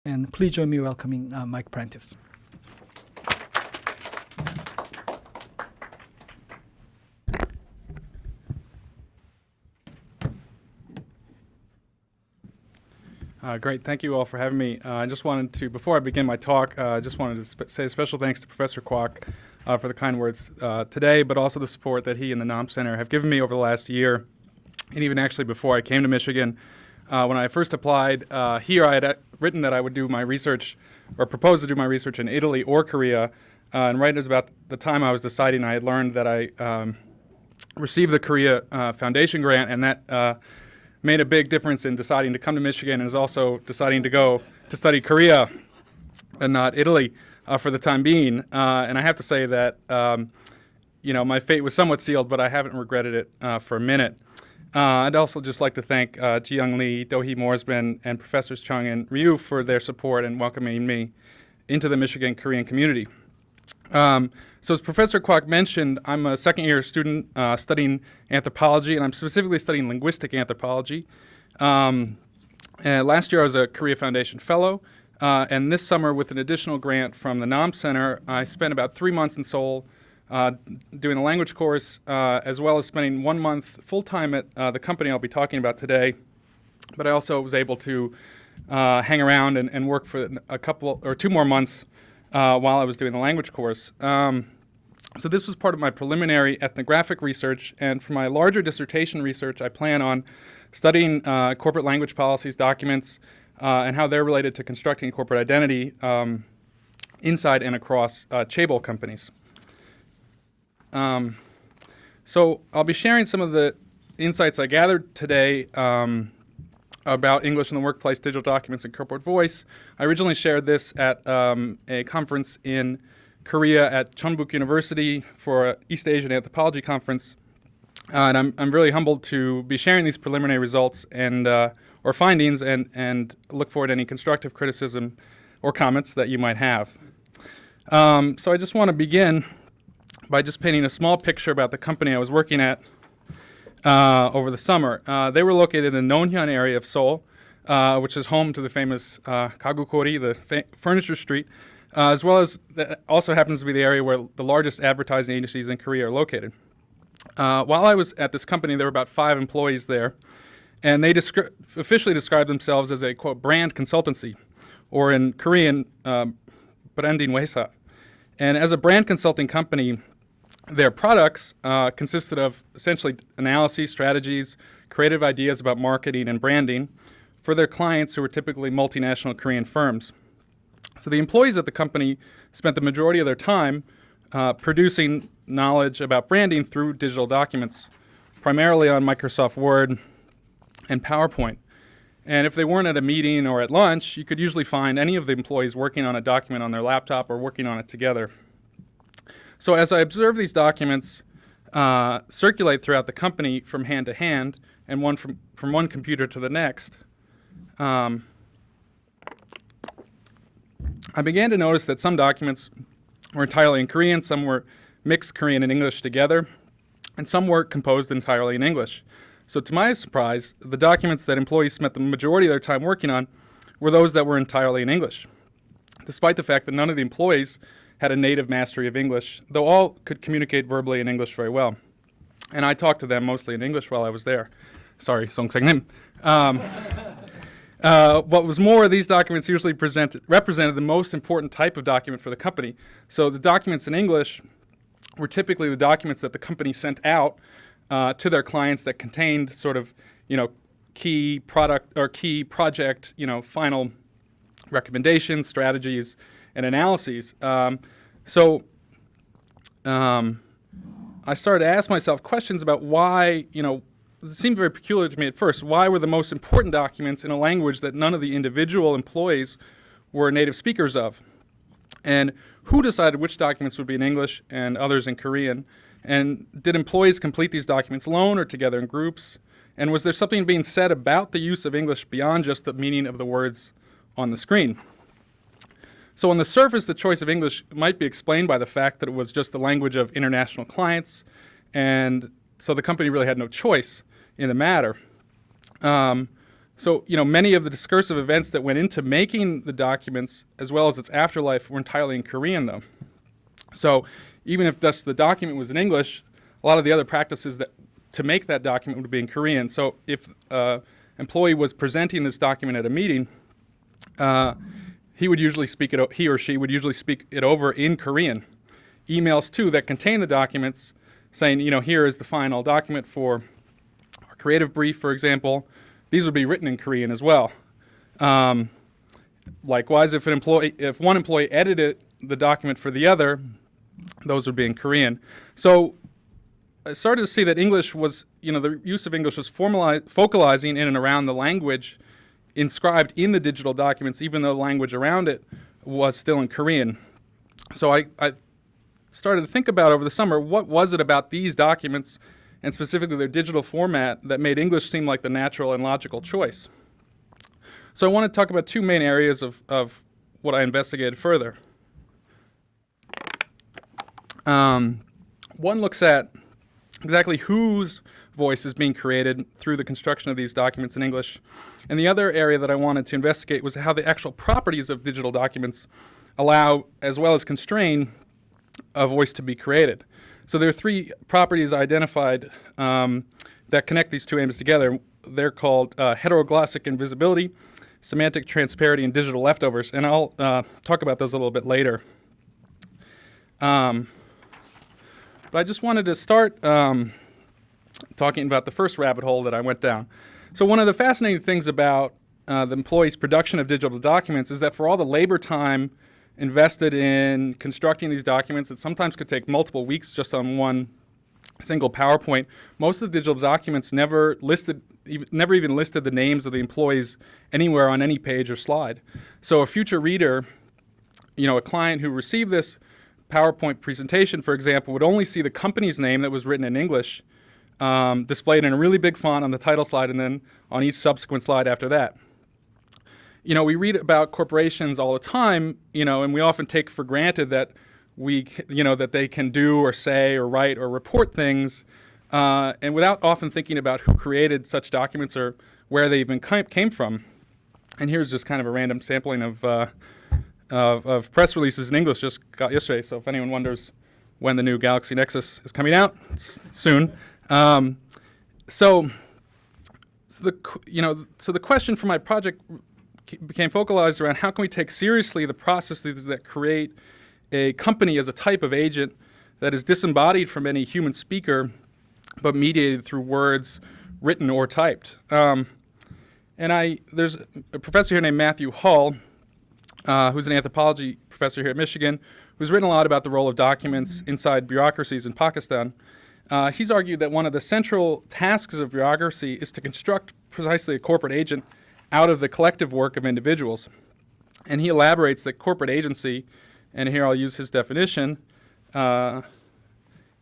And please join me welcoming Mike Prentice. Great, thank you all for having me. I just wanted to, before I begin my talk, just wanted to say a special thanks to Professor Kwok for the kind words today, but also the support that he and the NOM Center have given me over the last year, and even actually before I came to Michigan. When I first applied here, I had written that I would do my research, or proposed to do my research in Italy or Korea, and right as about the time I was deciding, I had learned that I received the Korea Foundation grant, and that made a big difference in deciding to come to Michigan, and is also deciding to go to study Korea and not Italy for the time being. And I have to say that my fate was somewhat sealed, but I haven't regretted it for a minute. I'd also just like to thank Ji-Young Lee, Do-hee Morsman, and Professors Chung and Ryu for their support in welcoming me into the Michigan Korean community. So as Professor Kwok mentioned, I'm a second-year student studying anthropology, and I'm specifically studying linguistic anthropology. And last year I was a Korea Foundation Fellow, and this summer with an additional grant from the NOM Center, I spent about 3 months in Seoul doing a language course, as well as spending 1 month full-time at the company I'll be talking about today. But I also was able to hang around and work for a couple or 2 more months while I was doing the language course. So this was part of my preliminary ethnographic research, and for my larger dissertation research, I plan on studying corporate language policies, documents, and how they're related to constructing corporate identity inside and across chaebol companies. So I'll be sharing some of the insights I gathered today about English in the workplace, digital documents, and corporate voice. I originally shared this at a conference in Korea at Chunbuk University for an East Asian Anthropology conference, and I'm really humbled to be sharing these preliminary results and or findings, and look forward to any constructive criticism or comments that you might have. So I just want to begin by just painting a small picture about the company I was working at over the summer. They were located in the Nonhyun area of Seoul, which is home to the famous Kagukori, the furniture street, as well as that also happens to be the area where the largest advertising agencies in Korea are located. While I was at this company, there were about 5 employees there, and they officially described themselves as a, quote, brand consultancy, or in Korean, branding wesa. And as a brand consulting company, their products consisted of essentially analyses, strategies, creative ideas about marketing and branding for their clients who were typically multinational Korean firms. So the employees at the company spent the majority of their time producing knowledge about branding through digital documents, primarily on Microsoft Word and PowerPoint. And if they weren't at a meeting or at lunch, you could usually find any of the employees working on a document on their laptop or working on it together. So as I observe these documents circulate throughout the company from hand to hand, and from one computer to the next, I began to notice that some documents were entirely in Korean, some were mixed Korean and English together, and some were composed entirely in English. So to my surprise, the documents that employees spent the majority of their time working on were those that were entirely in English, despite the fact that none of the employees had a native mastery of English, though all could communicate verbally in English very well. And I talked to them mostly in English while I was there. Sorry, Song-sang-nim. What was more, these documents usually represented the most important type of document for the company. So the documents in English were typically the documents that the company sent out to their clients that contained sort of, key product or key project, final recommendations, strategies, and analyses. So I started to ask myself questions about why, it seemed very peculiar to me at first. Why were the most important documents in a language that none of the individual employees were native speakers of? And who decided which documents would be in English and others in Korean? And did employees complete these documents alone or together in groups? And was there something being said about the use of English beyond just the meaning of the words on the screen? So on the surface, the choice of English might be explained by the fact that it was just the language of international clients, and so the company really had no choice in the matter. So, many of the discursive events that went into making the documents, as well as its afterlife, were entirely in Korean, though. So, even if thus the document was in English, a lot of the other practices that to make that document would be in Korean. So, if employee was presenting this document at a meeting, he or she would usually speak it over in Korean. Emails too that contain the documents, saying, here is the final document for our creative brief, for example. These would be written in Korean as well. Likewise, if one employee edited the document for the other, those would be in Korean. So I started to see that English was, the use of English was focalizing in and around the language inscribed in the digital documents, even though the language around it was still in Korean. So I started to think about over the summer, what was it about these documents, and specifically their digital format, that made English seem like the natural and logical choice. So I want to talk about two main areas of what I investigated further. One looks at exactly whose voice is being created through the construction of these documents in English. And the other area that I wanted to investigate was how the actual properties of digital documents allow, as well as constrain, a voice to be created. So there are three properties identified that connect these two aims together. They're called heteroglossic invisibility, semantic transparency, and digital leftovers. And I'll talk about those a little bit later. But I just wanted to start talking about the first rabbit hole that I went down. So one of the fascinating things about the employee's production of digital documents is that for all the labor time invested in constructing these documents, it sometimes could take multiple weeks just on one single PowerPoint. Most of the digital documents never even listed the names of the employees anywhere on any page or slide. So a future reader, a client who received this PowerPoint presentation, for example, would only see the company's name that was written in English displayed in a really big font on the title slide and then on each subsequent slide after that. We read about corporations all the time, and we often take for granted that that they can do or say or write or report things, and without often thinking about who created such documents or where they even came from. And here's just kind of a random sampling of press releases in English just got yesterday. So if anyone wonders when the new Galaxy Nexus is coming out, it's soon. So the question for my project became focalized around how can we take seriously the processes that create a company as a type of agent that is disembodied from any human speaker but mediated through words written or typed. There's a professor here named Matthew Hull, who's an anthropology professor here at Michigan, who's written a lot about the role of documents inside bureaucracies in Pakistan. He's argued that one of the central tasks of bureaucracy is to construct precisely a corporate agent out of the collective work of individuals. And he elaborates that corporate agency, and here I'll use his definition,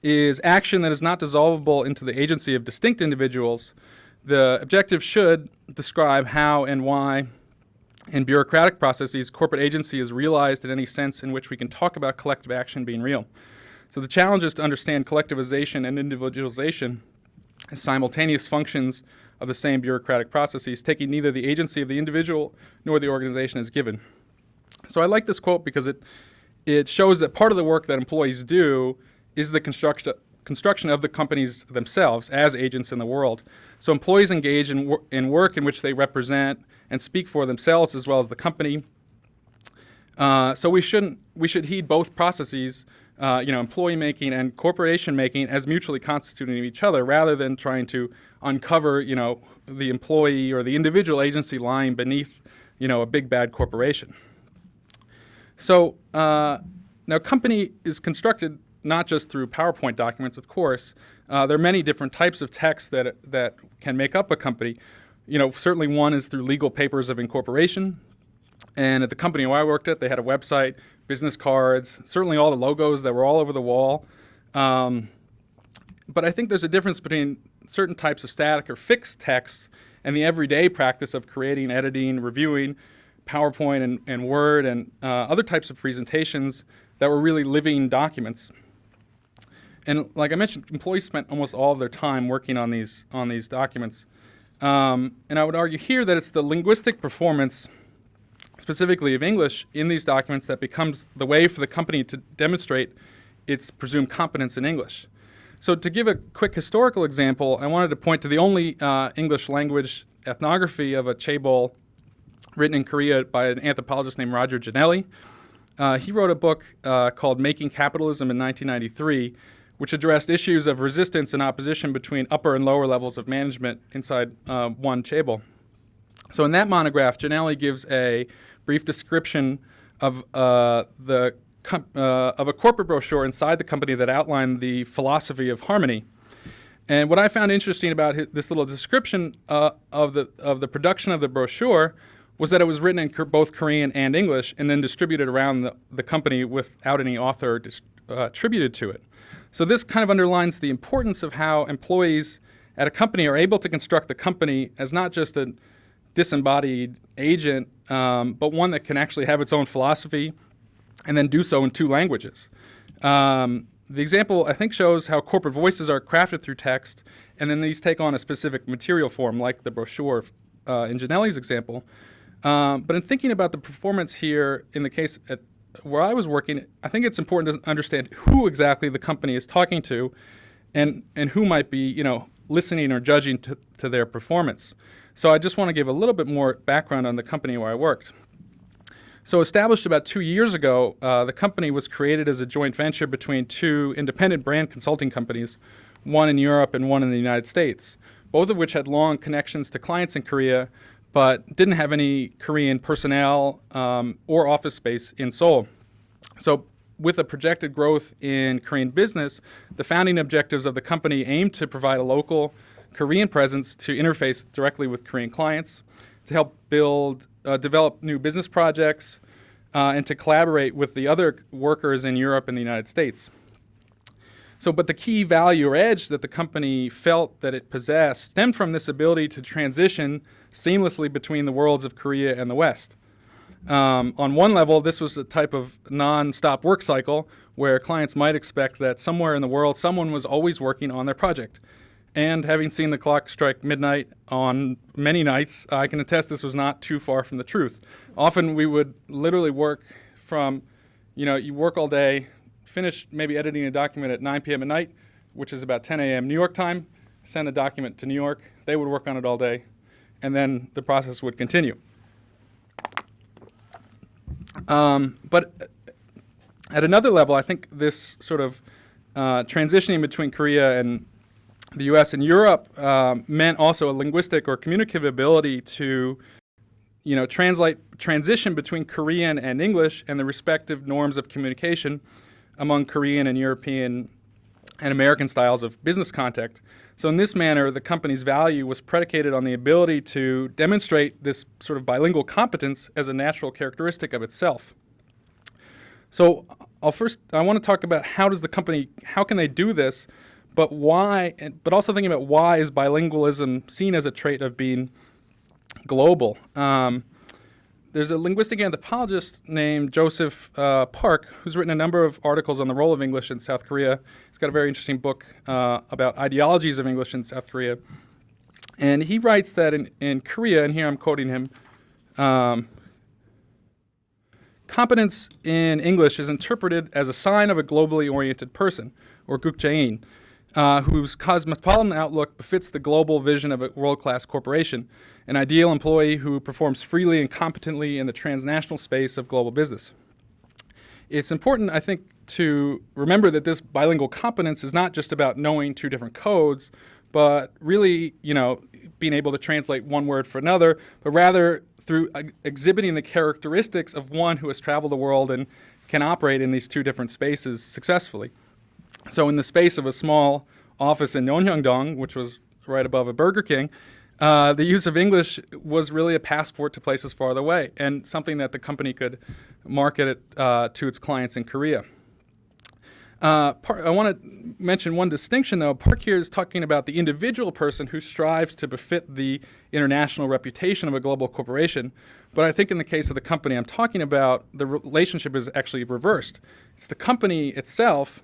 is action that is not dissolvable into the agency of distinct individuals. The objective should describe how and why in bureaucratic processes corporate agency is realized in any sense in which we can talk about collective action being real. So the challenge is to understand collectivization and individualization as simultaneous functions of the same bureaucratic processes, taking neither the agency of the individual nor the organization as given. So I like this quote because it shows that part of the work that employees do is the construction of the companies themselves as agents in the world. So employees engage in work in which they represent and speak for themselves as well as the company. So we should heed both processes, employee making and corporation making, as mutually constituting each other, rather than trying to uncover, the employee or the individual agency lying beneath, a big bad corporation. So now, company is constructed not just through PowerPoint documents, of course. There are many different types of text that can make up a company. Certainly one is through legal papers of incorporation. And at the company I worked at, they had a website, business cards, certainly all the logos that were all over the wall. But I think there's a difference between certain types of static or fixed text and the everyday practice of creating, editing, reviewing PowerPoint and Word and other types of presentations that were really living documents. And like I mentioned, employees spent almost all of their time working on these documents. And I would argue here that it's the linguistic performance, specifically of English, in these documents that becomes the way for the company to demonstrate its presumed competence in English. So to give a quick historical example, I wanted to point to the only English language ethnography of a chaebol written in Korea by an anthropologist named Roger Janelli. He wrote a book called Making Capitalism in 1993, which addressed issues of resistance and opposition between upper and lower levels of management inside one chaebol. So in that monograph, Janelli gives a brief description of a corporate brochure inside the company that outlined the philosophy of harmony. And what I found interesting about this little description of the production of the brochure was that it was written in both Korean and English and then distributed around the company without any author attributed to it. So this kind of underlines the importance of how employees at a company are able to construct the company as not just a disembodied agent, but one that can actually have its own philosophy and then do so in two languages. The example, I think, shows how corporate voices are crafted through text, and then these take on a specific material form, like the brochure in Janelli's example. But in thinking about the performance here in the case where I was working, I think it's important to understand who exactly the company is talking to and who might be, listening or judging to their performance. So I just want to give a little bit more background on the company where I worked. So established about 2 years ago, the company was created as a joint venture between two independent brand consulting companies, one in Europe and one in the United States, both of which had long connections to clients in Korea, but didn't have any Korean personnel or office space in Seoul. So with a projected growth in Korean business, the founding objectives of the company aimed to provide a local Korean presence to interface directly with Korean clients, to help develop new business projects, and to collaborate with the other workers in Europe and the United States. But the key value or edge that the company felt that it possessed stemmed from this ability to transition seamlessly between the worlds of Korea and the West. On one level, this was a type of non-stop work cycle where clients might expect that somewhere in the world someone was always working on their project. And having seen the clock strike midnight on many nights, I can attest this was not too far from the truth. Often we would literally work from, you work all day, finish maybe editing a document at 9 p.m. at night, which is about 10 a.m. New York time, send the document to New York. They would work on it all day, and then the process would continue. But at another level, I think this sort of transitioning between Korea and the U.S. and Europe meant also a linguistic or communicative ability to transition between Korean and English and the respective norms of communication among Korean and European and American styles of business contact. So in this manner, the company's value was predicated on the ability to demonstrate this sort of bilingual competence as a natural characteristic of itself. So I want to talk about how can they do this, but why, but also thinking about why is bilingualism seen as a trait of being global. There's a linguistic anthropologist named Joseph Park who's written a number of articles on the role of English in South Korea. He's got a very interesting book about ideologies of English in South Korea. And he writes that in Korea, and here I'm quoting him, competence in English is interpreted as a sign of a globally oriented person, or gukjain, whose cosmopolitan outlook befits the global vision of a world-class corporation, an ideal employee who performs freely and competently in the transnational space of global business. It's important, I think, to remember that this bilingual competence is not just about knowing two different codes, but really, being able to translate one word for another, but rather through exhibiting the characteristics of one who has traveled the world and can operate in these two different spaces successfully. So in the space of a small office in Nonhyangdong, which was right above a Burger King, the use of English was really a passport to places farther away and something that the company could market to its clients in Korea. I want to mention one distinction, though. Park here is talking about the individual person who strives to befit the international reputation of a global corporation. But I think in the case of the company I'm talking about, the relationship is actually reversed. It's the company itself,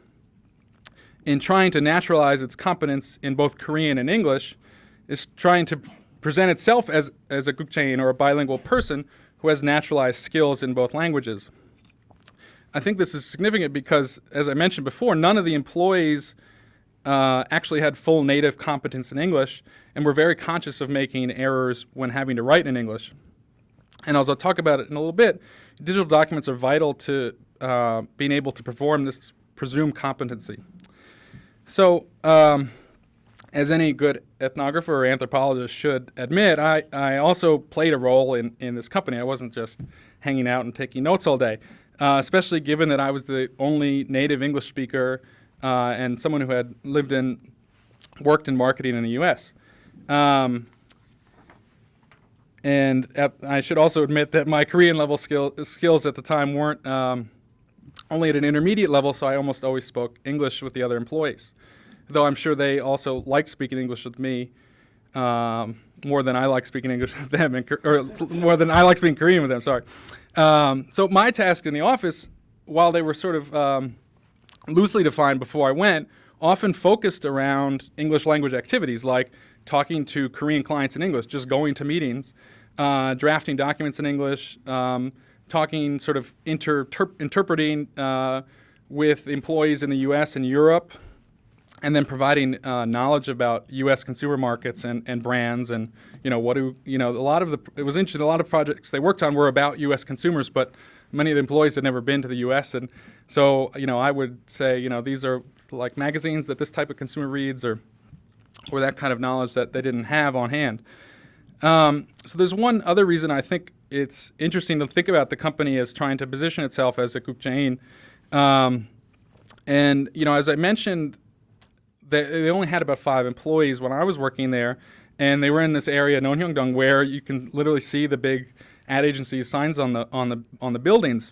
in trying to naturalize its competence in both Korean and English, is trying to present itself as a Gukchain or a bilingual person who has naturalized skills in both languages. I think this is significant because, as I mentioned before, none of the employees actually had full native competence in English and were very conscious of making errors when having to write in English. And as I'll talk about it in a little bit, digital documents are vital to being able to perform this presumed competency. So, as any good ethnographer or anthropologist should admit, I also played a role in this company. I wasn't just hanging out and taking notes all day, especially given that I was the only native English speaker and someone who had worked in marketing in the U.S. I should also admit that my Korean level skills at the time weren't only at an intermediate level, so I almost always spoke English with the other employees, though I'm sure they also liked speaking English with me more than I like speaking English with them, or more than I like speaking Korean with them, sorry. So my task in the office, while they were sort of loosely defined before I went, often focused around English language activities like talking to Korean clients in English, just going to meetings, drafting documents in English, talking sort of interpreting with employees in the U.S. and Europe, and then providing knowledge about U.S. consumer markets and brands and it was interesting. A lot of projects they worked on were about U.S. consumers, but many of the employees had never been to the U.S. and so I would say these are like magazines that this type of consumer reads or that kind of knowledge that they didn't have on hand. So there's one other reason I think it's interesting to think about the company as trying to position itself as a Gukchain. And as I mentioned, they only had about 5 employees when I was working there, and they were in this area, Nonhyungdong, where you can literally see the big ad agency signs on the buildings.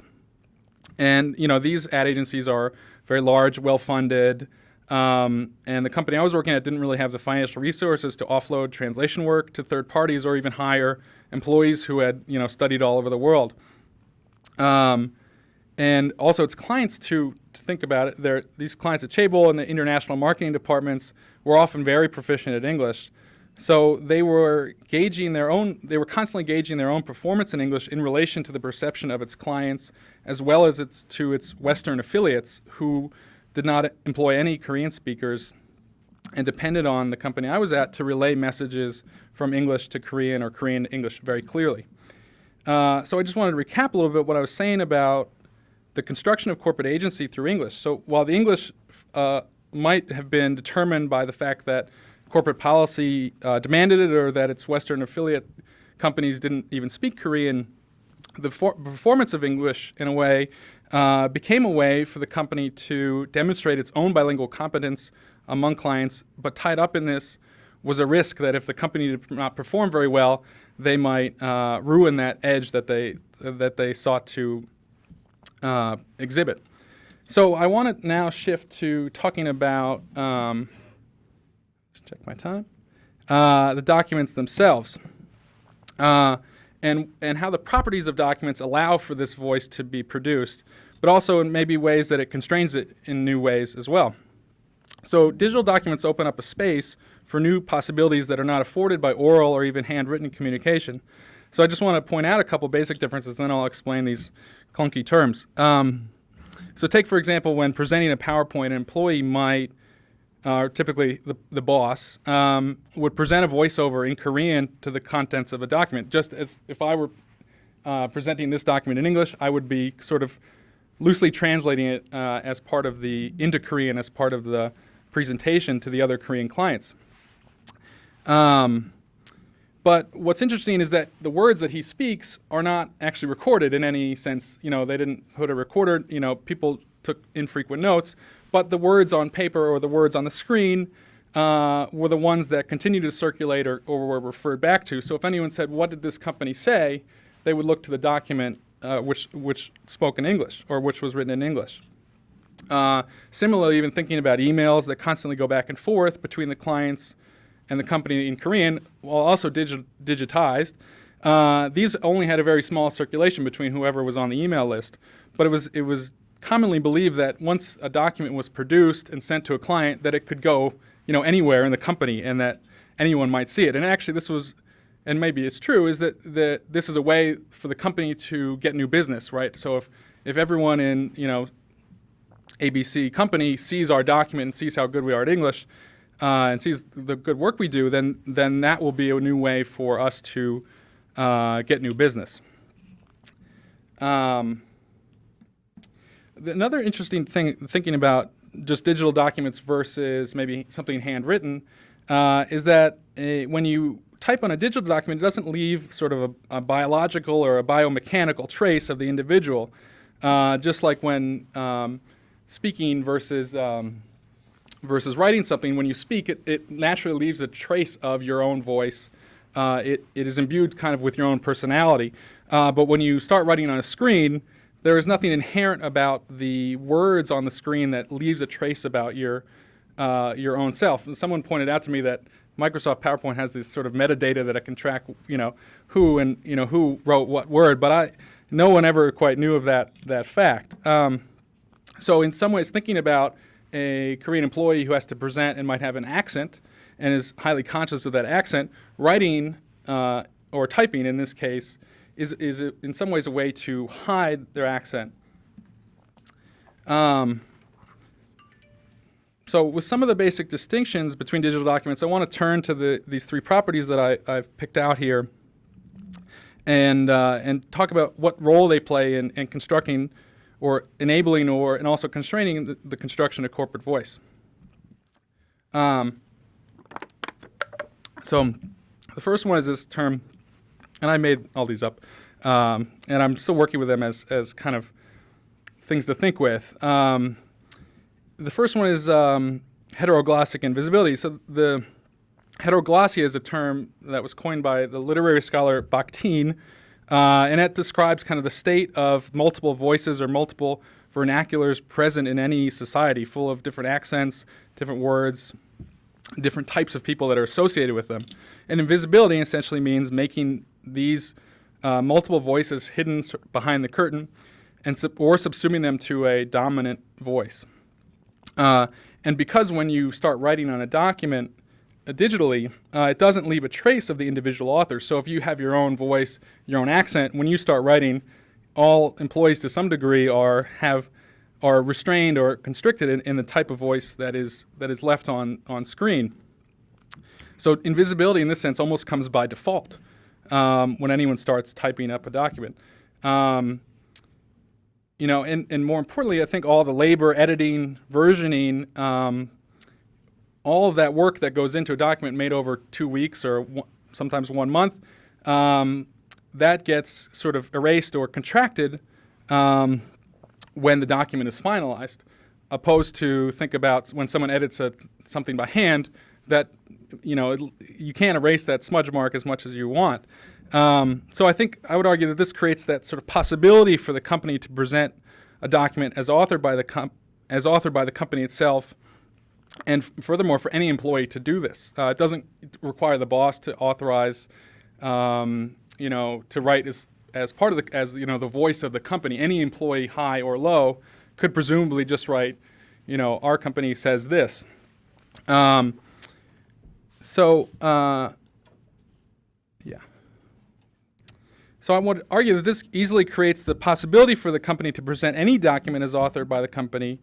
And these ad agencies are very large, well-funded, and the company I was working at didn't really have the financial resources to offload translation work to third parties or even hire employees who had studied all over the world. And also its clients, to think about it, these clients at Chaebol and the international marketing departments were often very proficient at English. So they were constantly gauging their own performance in English in relation to the perception of its clients, as well as to its Western affiliates who did not employ any Korean speakers and depended on the company I was at to relay messages from English to Korean or Korean to English very clearly. So I just wanted to recap a little bit what I was saying about the construction of corporate agency through English. So while the English might have been determined by the fact that corporate policy demanded it or that its Western affiliate companies didn't even speak Korean, the performance of English, in a way, became a way for the company to demonstrate its own bilingual competence among clients, but tied up in this was a risk that if the company did not perform very well, they might ruin that edge that they sought to exhibit. So I want to now shift to talking about, check my time, the documents themselves, and how the properties of documents allow for this voice to be produced, but also in maybe ways that it constrains it in new ways as well. So digital documents open up a space for new possibilities that are not afforded by oral or even handwritten communication. So I just want to point out a couple basic differences, then I'll explain these clunky terms. So take, for example, when presenting a PowerPoint, an employee might, typically the boss, would present a voiceover in Korean to the contents of a document. Just as if I were presenting this document in English, I would be sort of loosely translating it into Korean as part of the presentation to the other Korean clients. But what's interesting is that the words that he speaks are not actually recorded in any sense. They didn't put a recorder, people took infrequent notes, but the words on paper or the words on the screen were the ones that continued to circulate or were referred back to. So if anyone said, what did this company say, they would look to the document which spoke in English or which was written in English. Similarly, even thinking about emails that constantly go back and forth between the clients and the company in Korean, while also digitized, these only had a very small circulation between whoever was on the email list. But it was commonly believed that once a document was produced and sent to a client, that it could go, anywhere in the company and that anyone might see it. And actually, this was and maybe it's true, is that this is a way for the company to get new business, right? So if everyone in, ABC company sees our document and sees how good we are at English, and sees the good work we do, then that will be a new way for us to get new business. Another interesting thing, thinking about just digital documents versus maybe something handwritten, is that when you type on a digital document, it doesn't leave sort of a biological or a biomechanical trace of the individual, just like when speaking versus writing something. When you speak, it naturally leaves a trace of your own voice. It is imbued kind of with your own personality. But when you start writing on a screen, there is nothing inherent about the words on the screen that leaves a trace about your own self. And someone pointed out to me that Microsoft PowerPoint has this sort of metadata that it can track, who and who wrote what word. But no one ever quite knew of that fact. So in some ways, thinking about a Korean employee who has to present and might have an accent and is highly conscious of that accent, writing or typing in this case is in some ways a way to hide their accent. So with some of the basic distinctions between digital documents, I want to turn to these three properties that I've picked out here and talk about what role they play in constructing or enabling and also constraining the construction of corporate voice. So the first one is this term, and I made all these up, and I'm still working with them as kind of things to think with. The first one is heteroglossic invisibility. So the heteroglossia is a term that was coined by the literary scholar Bakhtin, and it describes kind of the state of multiple voices or multiple vernaculars present in any society, full of different accents, different words, different types of people that are associated with them. And invisibility essentially means making these multiple voices hidden behind the curtain or subsuming them to a dominant voice. And because when you start writing on a document digitally, it doesn't leave a trace of the individual author. So if you have your own voice, your own accent, when you start writing, all employees to some degree are restrained or constricted in the type of voice that is left on screen. So invisibility in this sense almost comes by default when anyone starts typing up a document. And more importantly, I think all the labor, editing, versioning, all of that work that goes into a document made over 2 weeks or sometimes 1 month, that gets sort of erased or contracted when the document is finalized, opposed to think about when someone edits something by hand, that you can't erase that smudge mark as much as you want. So I think I would argue that this creates that sort of possibility for the company to present a document as authored by the company itself, and furthermore for any employee to do this. It doesn't require the boss to authorize, to write as part of the voice of the company. Any employee, high or low, could presumably just write, our company says this. So I would argue that this easily creates the possibility for the company to present any document as authored by the company.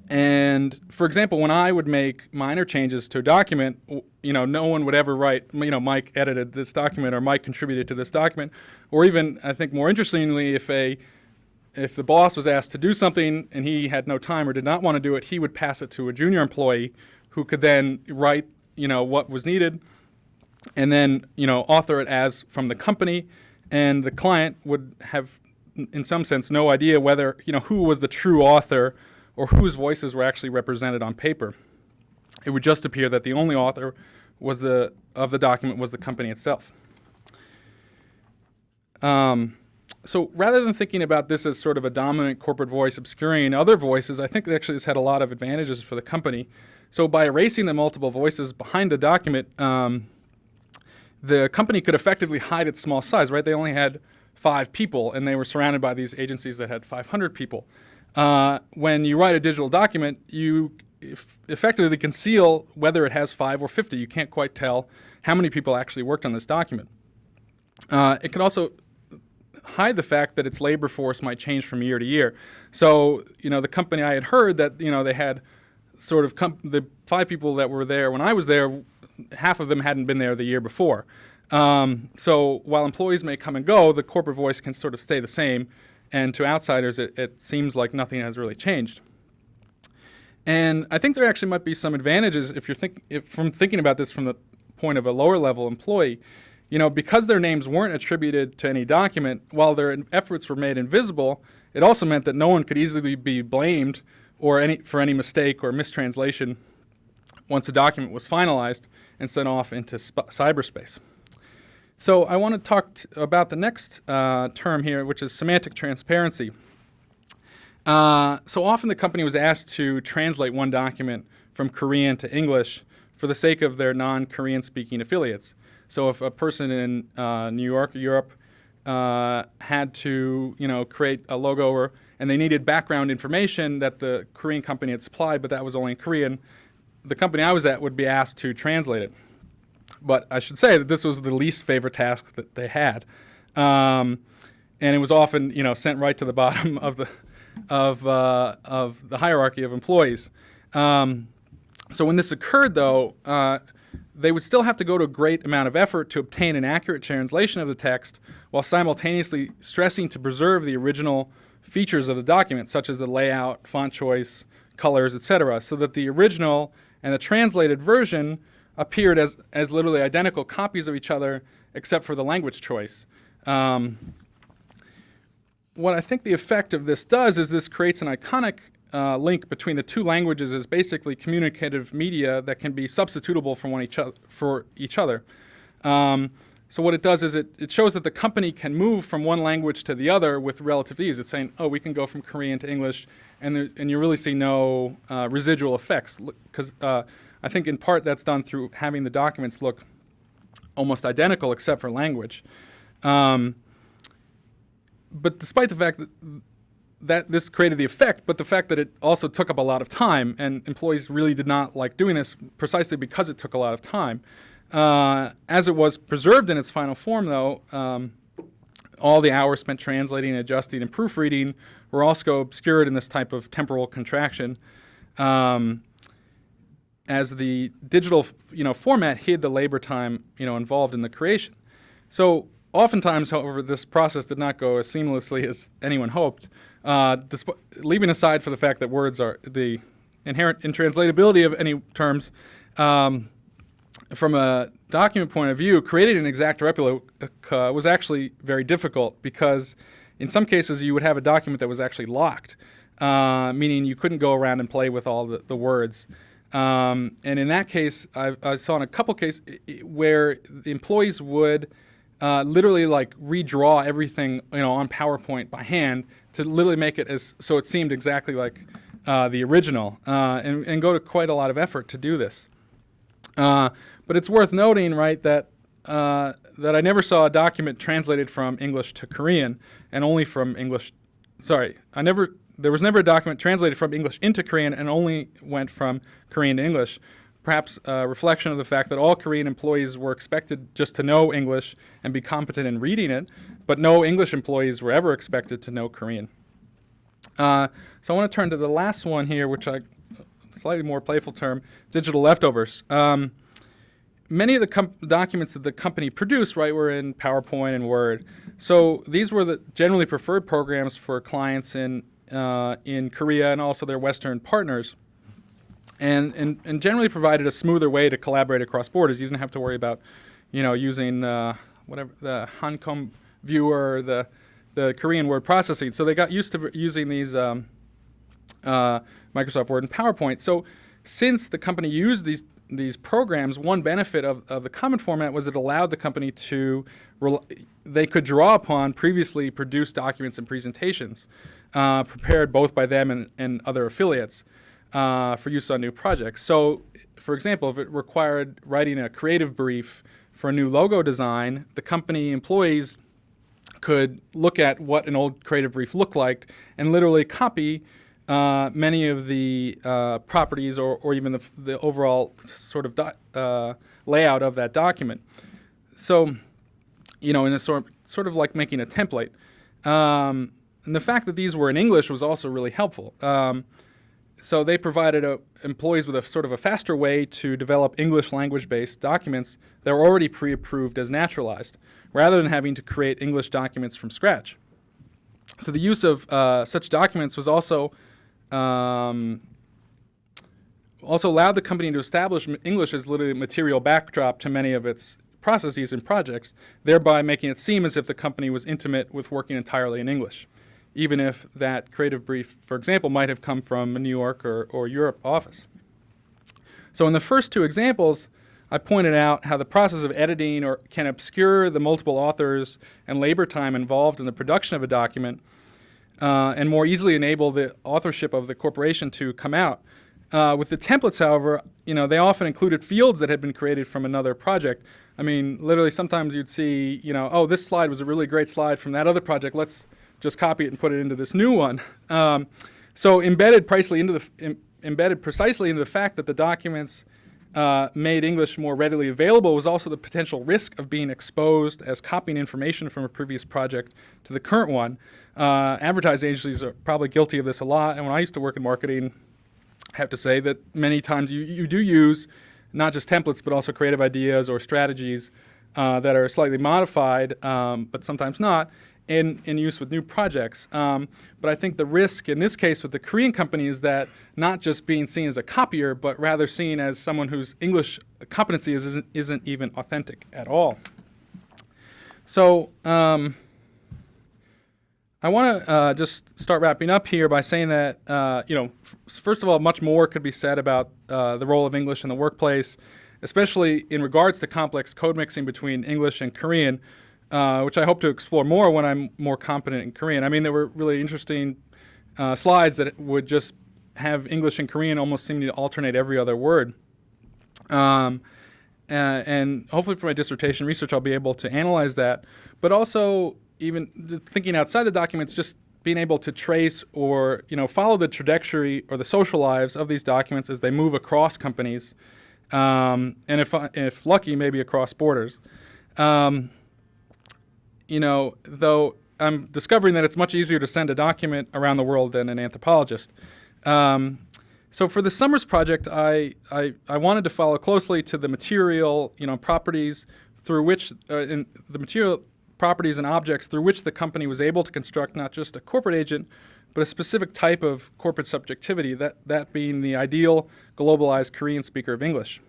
And for example, when I would make minor changes to a document, no one would ever write, Mike edited this document or Mike contributed to this document. Or even, I think more interestingly, if the boss was asked to do something and he had no time or did not want to do it, he would pass it to a junior employee who could then write, what was needed and then, author it as from the company. And the client would have, in some sense, no idea whether, who was the true author or whose voices were actually represented on paper. It would just appear that the only author of the document was the company itself. So rather than thinking about this as sort of a dominant corporate voice obscuring other voices, I think actually this had a lot of advantages for the company. So by erasing the multiple voices behind a document, the company could effectively hide its small size, right? They only had 5 people, and they were surrounded by these agencies that had 500 people. When you write a digital document, you effectively conceal whether it has 5 or 50. You can't quite tell how many people actually worked on this document. It can also hide the fact that its labor force might change from year to year. So, the company, I had heard that, they had sort of the 5 people that were there when I was there, half of them hadn't been there the year before. So while employees may come and go, the corporate voice can sort of stay the same, and to outsiders, it seems like nothing has really changed. And I think there actually might be some advantages if you're thinking about this from the point of a lower level employee. Because their names weren't attributed to any document, while their efforts were made invisible, it also meant that no one could easily be blamed for any mistake or mistranslation once a document was finalized and sent off into cyberspace. So I want to talk about the next term here, which is semantic transparency. So often the company was asked to translate one document from Korean to English for the sake of their non-Korean speaking affiliates. So if a person in New York or Europe had to, create a logo and they needed background information that the Korean company had supplied, but that was only in Korean, the company I was at would be asked to translate it. But I should say that this was the least favorite task that they had, and it was often, sent right to the bottom of the hierarchy of employees. So when this occurred, though, they would still have to go to a great amount of effort to obtain an accurate translation of the text while simultaneously stressing to preserve the original features of the document, such as the layout, font choice, colors, etc., so that the original and the translated version appeared as literally identical copies of each other except for the language choice. What I think the effect of this does is this creates an iconic link between the two languages as basically communicative media that can be substitutable for each other. So what it does is it shows that the company can move from one language to the other with relative ease. It's saying, we can go from Korean to English, and you really see no residual effects, because I think in part that's done through having the documents look almost identical except for language. But despite the fact that this created the effect, but the fact that it also took up a lot of time, and employees really did not like doing this precisely because it took a lot of time. As it was preserved in its final form, though, all the hours spent translating, adjusting, and proofreading were also obscured in this type of temporal contraction, as the digital, format hid the labor time, involved in the creation. So oftentimes, however, this process did not go as seamlessly as anyone hoped. Leaving aside for the fact that words are the inherent intranslatability of any terms, from a document point of view, creating an exact replica was actually very difficult, because in some cases you would have a document that was actually locked, meaning you couldn't go around and play with all the words. And in that case, I saw in a couple cases where the employees would literally redraw everything, on PowerPoint by hand to literally make it so it seemed exactly like the original, and go to quite a lot of effort to do this. But it's worth noting, right, that I never saw a document translated from English to Korean, and only from English. Sorry, there was never a document translated from English into Korean and only went from Korean to English. Perhaps a reflection of the fact that all Korean employees were expected just to know English and be competent in reading it, but no English employees were ever expected to know Korean. So I want to turn to the last one here, which slightly more playful term, digital leftovers. Many of the documents that the company produced, right, were in PowerPoint and Word. So these were the generally preferred programs for clients in Korea and also their Western partners, and generally provided a smoother way to collaborate across borders. You didn't have to worry about, using whatever the Hancom viewer, the Korean word processing. So they got used to using these Microsoft Word and PowerPoint. So since the company used these programs, one benefit of the common format was it allowed the company they could draw upon previously produced documents and presentations prepared both by them and other affiliates for use on new projects. So, for example, if it required writing a creative brief for a new logo design, the company employees could look at what an old creative brief looked like and literally copy many of the properties or even the overall sort of layout of that document. So, in a sort of like making a template. And the fact that these were in English was also really helpful. So they provided employees with a sort of a faster way to develop English language-based documents that were already pre-approved as naturalized, rather than having to create English documents from scratch. So the use of such documents was also allowed the company to establish English as literally a material backdrop to many of its processes and projects, thereby making it seem as if the company was intimate with working entirely in English, even if that creative brief, for example, might have come from a New York or Europe office. So in the first two examples, I pointed out how the process of editing can obscure the multiple authors and labor time involved in the production of a document and more easily enable the authorship of the corporation to come out. With the templates, however, they often included fields that had been created from another project. I mean, literally sometimes you'd see, oh, this slide was a really great slide from that other project. Let's just copy it and put it into this new one. So embedded precisely into the fact that the documents made English more readily available was also the potential risk of being exposed as copying information from a previous project to the current one. Advertising agencies are probably guilty of this a lot, and when I used to work in marketing, I have to say that many times you do use not just templates but also creative ideas or strategies that are slightly modified, but sometimes not, in use with new projects. But I think the risk in this case with the Korean company is that not just being seen as a copier, but rather seen as someone whose English competency isn't even authentic at all. So I want to just start wrapping up here by saying that, first of all, much more could be said about the role of English in the workplace, especially in regards to complex code mixing between English and Korean, which I hope to explore more when I'm more competent in Korean. I mean, there were really interesting slides that would just have English and Korean almost seem to alternate every other word. And hopefully for my dissertation research, I'll be able to analyze that, but also even thinking outside the documents, just being able to trace or follow the trajectory or the social lives of these documents as they move across companies, and if lucky, maybe across borders. Though I'm discovering that it's much easier to send a document around the world than an anthropologist. So for the Summers project, I wanted to follow closely to the material, properties through which in the material properties and objects through which the company was able to construct not just a corporate agent, but a specific type of corporate subjectivity, that being the ideal globalized Korean speaker of English.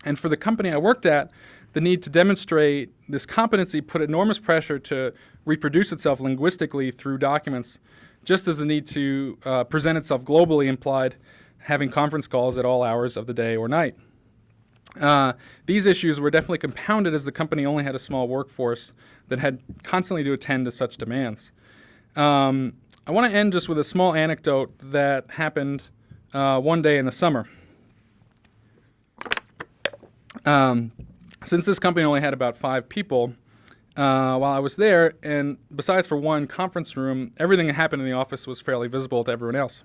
And for the company I worked at, the need to demonstrate this competency put enormous pressure to reproduce itself linguistically through documents, just as the need to present itself globally implied having conference calls at all hours of the day or night. These issues were definitely compounded as the company only had a small workforce that had constantly to attend to such demands. I want to end just with a small anecdote that happened one day in the summer. Since this company only had about 5 people, while I was there, and besides for one conference room, everything that happened in the office was fairly visible to everyone else.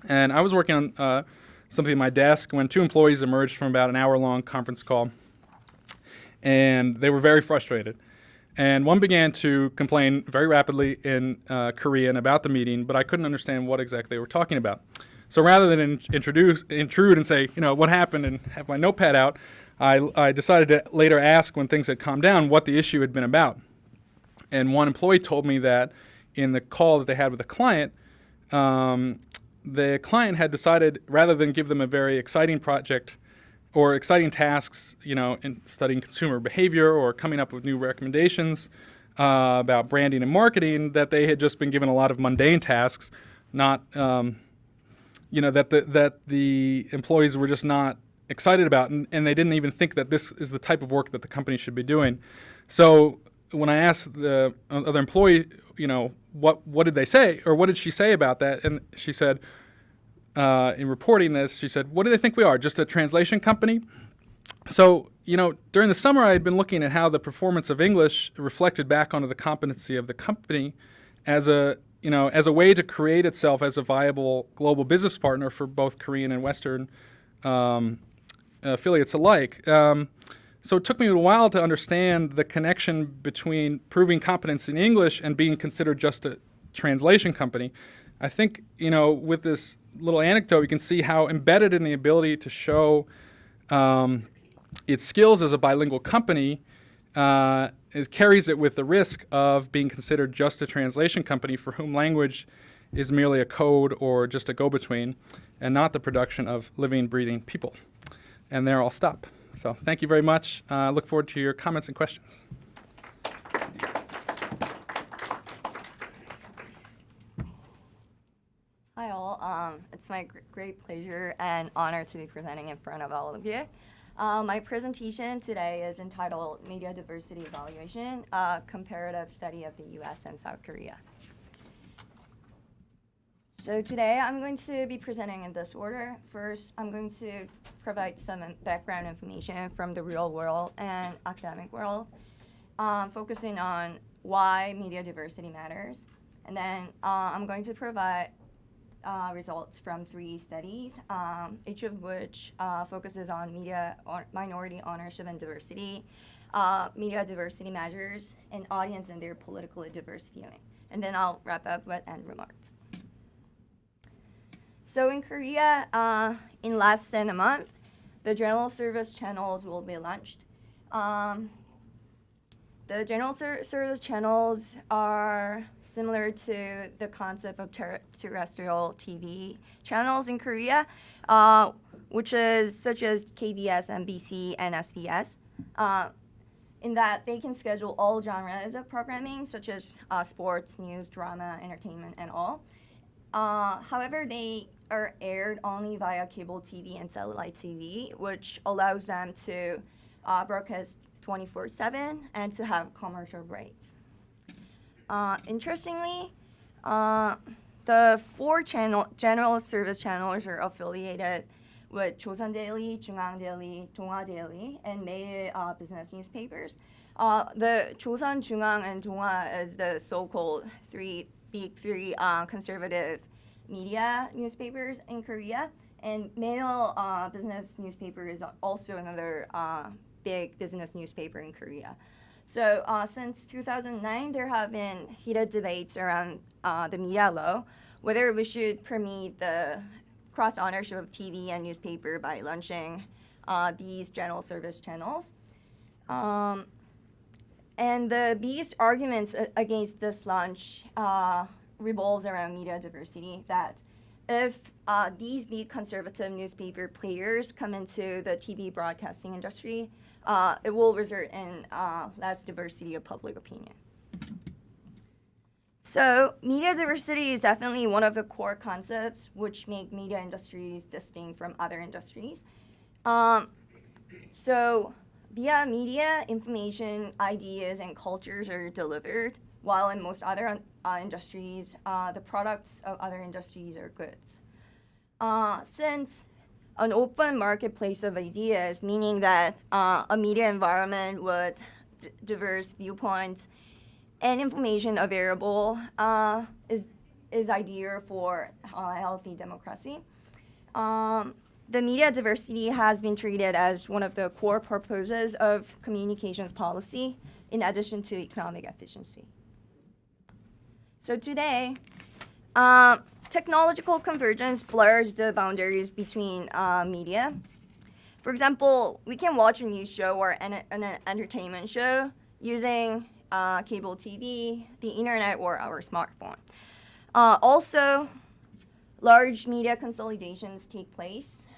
And I was working on something at my desk when 2 employees emerged from about an hour-long conference call, and they were very frustrated. And one began to complain very rapidly in Korean about the meeting, but I couldn't understand what exactly they were talking about. So rather than intrude and say, what happened and have my notepad out, I decided to later ask when things had calmed down what the issue had been about. And one employee told me that in the call that they had with the client had decided, rather than give them a very exciting project or exciting tasks, in studying consumer behavior or coming up with new recommendations about branding and marketing, that they had just been given a lot of mundane tasks, not, that the employees were just not excited about, and they didn't even think that this is the type of work that the company should be doing. So when I asked the other employee, what did they say, or what did she say about that, and she said, in reporting this, she said, what do they think we are, just a translation company? So, during the summer I had been looking at how the performance of English reflected back onto the competency of the company as a as a way to create itself as a viable global business partner for both Korean and Western affiliates alike. So it took me a while to understand the connection between proving competence in English and being considered just a translation company. I think, with this little anecdote, you can see how embedded in the ability to show its skills as a bilingual company it carries it with the risk of being considered just a translation company for whom language is merely a code or just a go-between and not the production of living, breathing people. And there I'll stop. So thank you very much. I look forward to your comments and questions. Hi all, it's my great pleasure and honor to be presenting in front of all of you. My presentation today is entitled Media Diversity Evaluation, a Comparative Study of the US and South Korea. So today I'm going to be presenting in this order. First, I'm going to provide some background information from the real world and academic world, focusing on why media diversity matters. And then I'm going to provide results from 3 studies, each of which focuses on media minority ownership and diversity, media diversity measures, and audience and their politically diverse viewing. And then I'll wrap up with end remarks. So in Korea, in less than a month, the general service channels will be launched. The general service channels are similar to the concept of terrestrial TV channels in Korea, which is such as KBS, MBC, and SBS, in that they can schedule all genres of programming, such as sports, news, drama, entertainment, and all. However, they are aired only via cable TV and satellite TV, which allows them to broadcast 24/7 and to have commercial breaks. Interestingly, the 4 general service channels are affiliated with Joseon Daily, JoongAng Daily, Donghwa Daily, and Mail business newspapers. The Joseon, JoongAng, and Donghwa is the so-called big three conservative media newspapers in Korea, and Mail business newspaper is also another big business newspaper in Korea. So since 2009, there have been heated debates around the media law, whether we should permit the cross-ownership of TV and newspaper by launching these general service channels. And the biggest arguments against this launch revolves around media diversity, that if these big conservative newspaper players come into the TV broadcasting industry, it will result in less diversity of public opinion. So media diversity is definitely one of the core concepts which make media industries distinct from other industries. So via media, information, ideas, and cultures are delivered, while in most other industries, the products of other industries are goods. Since an open marketplace of ideas, meaning that a media environment with diverse viewpoints and information available is ideal for a healthy democracy. The media diversity has been treated as one of the core purposes of communications policy, in addition to economic efficiency. So today, technological convergence blurs the boundaries between media. For example, we can watch a news show or an entertainment show using cable TV, the internet, or our smartphone. Also, large media consolidations take place.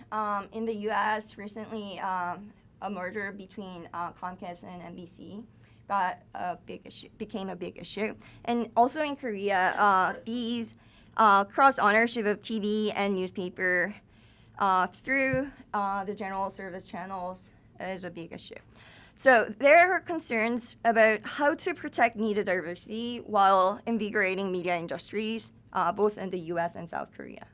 In the US, recently, a merger between Comcast and NBC became a big issue. And also in Korea, these cross-ownership of TV and newspaper through the general service channels is a big issue. So there are concerns about how to protect media diversity while invigorating media industries, both in the US and South Korea.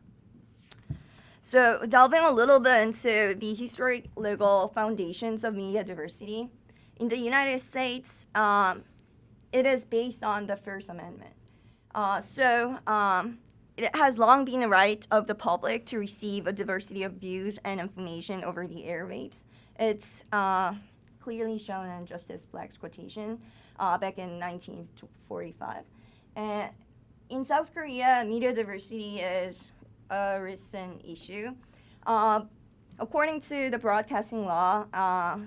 So delving a little bit into the historic legal foundations of media diversity, in the United States, it is based on the First Amendment. It has long been a right of the public to receive a diversity of views and information over the airwaves. It's clearly shown in Justice Black's quotation back in 1945. And in South Korea, media diversity is a recent issue. According to the broadcasting law,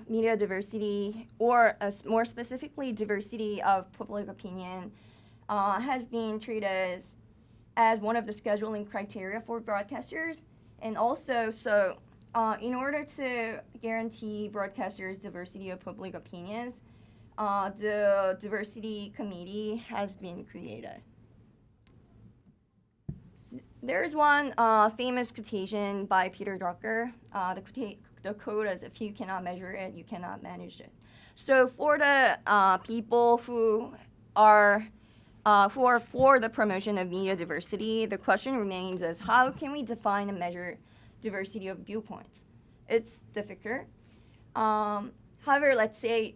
media diversity, or more specifically diversity of public opinion, has been treated as one of the scheduling criteria for broadcasters. And also, in order to guarantee broadcasters' diversity of public opinions, the diversity committee has been created. There's one famous quotation by Peter Drucker. The quote is, "If you cannot measure it, you cannot manage it." So for the people who are for the promotion of media diversity, the question remains is how can we define and measure diversity of viewpoints? It's difficult. However, let's say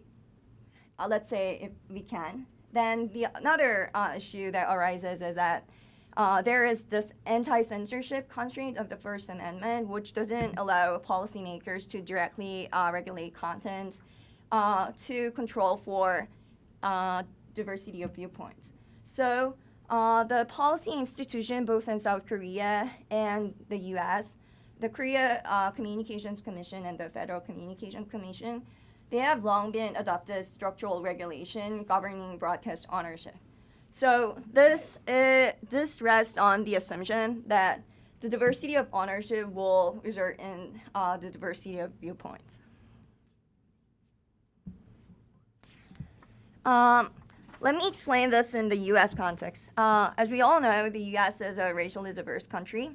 if we can, then another issue that arises is that there is this anti-censorship constraint of the First Amendment, which doesn't allow policymakers to directly regulate content to control for diversity of viewpoints. So the policy institution, both in South Korea and the US, the Korea Communications Commission and the Federal Communications Commission, they have long been adopted structural regulation governing broadcast ownership. So this rests on the assumption that the diversity of ownership will result in the diversity of viewpoints. Let me explain this in the U.S. context. As we all know, the U.S. is a racially diverse country.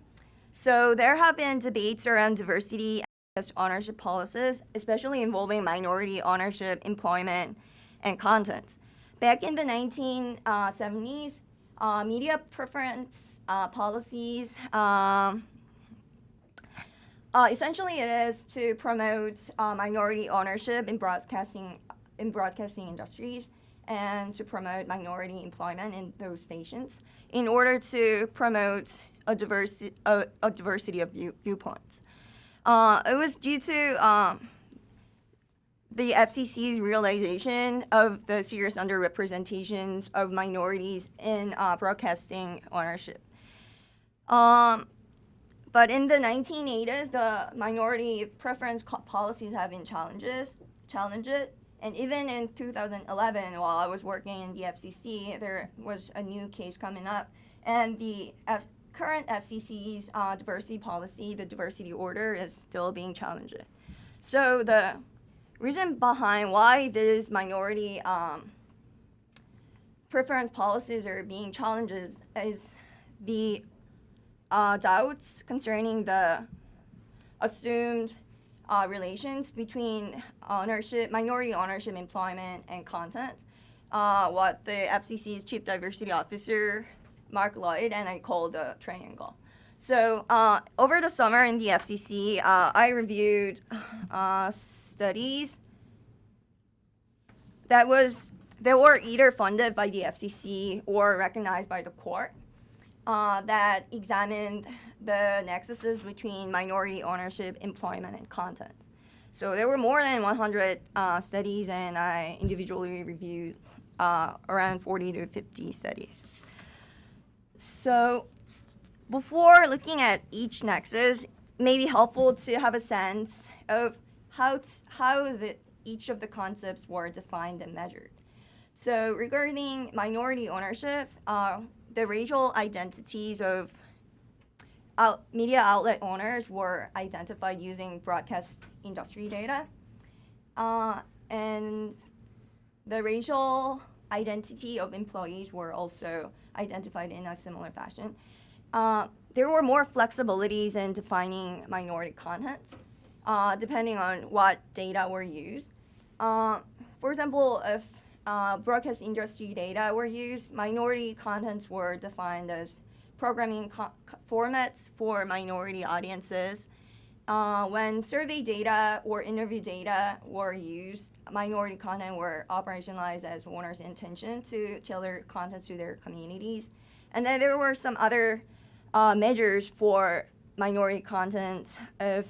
So there have been debates around diversity and ownership policies, especially involving minority ownership, employment, and content. Back in the 1970s, media preference policies, essentially it is to promote minority ownership in broadcasting industries and to promote minority employment in those stations in order to promote a diversity of viewpoints. It was due to the FCC's realization of the serious underrepresentations of minorities in broadcasting ownership. But in the 1980s, the minority preference policies have been challenged. And even in 2011, while I was working in the FCC, there was a new case coming up. And the current FCC's diversity policy, the diversity order, is still being challenged. So the reason behind why these minority preference policies are being challenged is the doubts concerning the assumed relations between minority ownership, employment, and content. What the FCC's Chief Diversity Officer, Mark Lloyd, and I call the triangle. So over the summer in the FCC, I reviewed studies that were either funded by the FCC or recognized by the court that examined the nexuses between minority ownership, employment, and content. So there were more than 100 studies, and I individually reviewed around 40 to 50 studies. So before looking at each nexus, it may be helpful to have a sense of how each of the concepts were defined and measured. So regarding minority ownership, the racial identities of media outlet owners were identified using broadcast industry data. And the racial identity of employees were also identified in a similar fashion. There were more flexibilities in defining minority content, depending on what data were used. For example, if broadcast industry data were used, minority contents were defined as programming formats for minority audiences. When survey data or interview data were used, minority content were operationalized as owners' intention to tailor content to their communities. And then there were some other measures for minority content if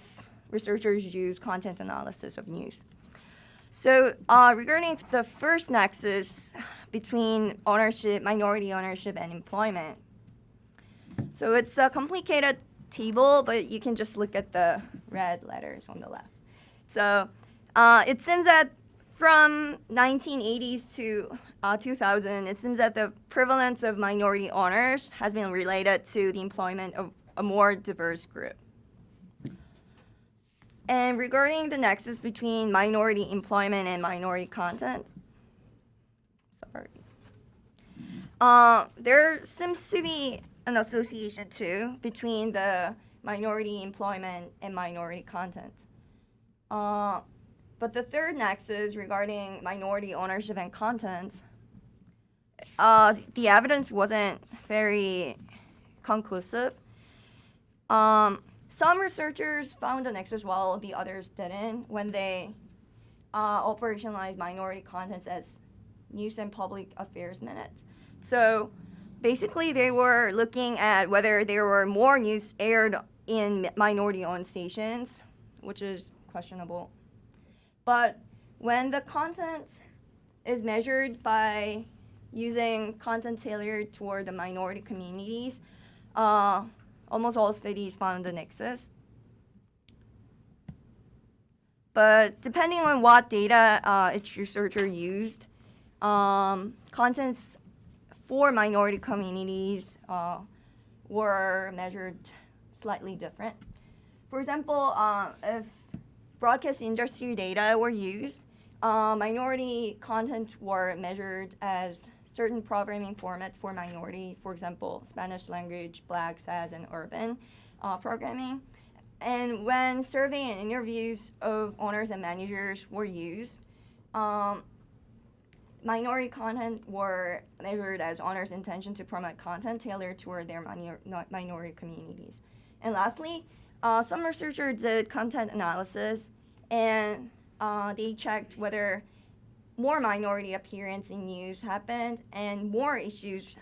researchers use content analysis of news. So regarding the first nexus between ownership, minority ownership, and employment. So it's a complicated table, but you can just look at the red letters on the left. So it seems that from 1980s to 2000, it seems that the prevalence of minority owners has been related to the employment of a more diverse group. And regarding the nexus between minority employment and minority content, there seems to be an association too between the minority employment and minority content. But the third nexus regarding minority ownership and content, the evidence wasn't very conclusive. Some researchers found a nexus while the others didn't when they operationalized minority contents as news and public affairs minutes. So basically they were looking at whether there were more news aired in minority-owned stations, which is questionable. But when the content is measured by using content tailored toward the minority communities, almost all studies found a nexus. But depending on what data each researcher used, contents for minority communities were measured slightly different. For example, if broadcast industry data were used, minority content were measured as certain programming formats for minority, for example, Spanish language, Black, SAS, and urban programming. And when survey and interviews of owners and managers were used, minority content were measured as owners' intention to promote content tailored toward their minority communities. And lastly, some researchers did content analysis, and they checked whether more minority appearance in news happened and more issues,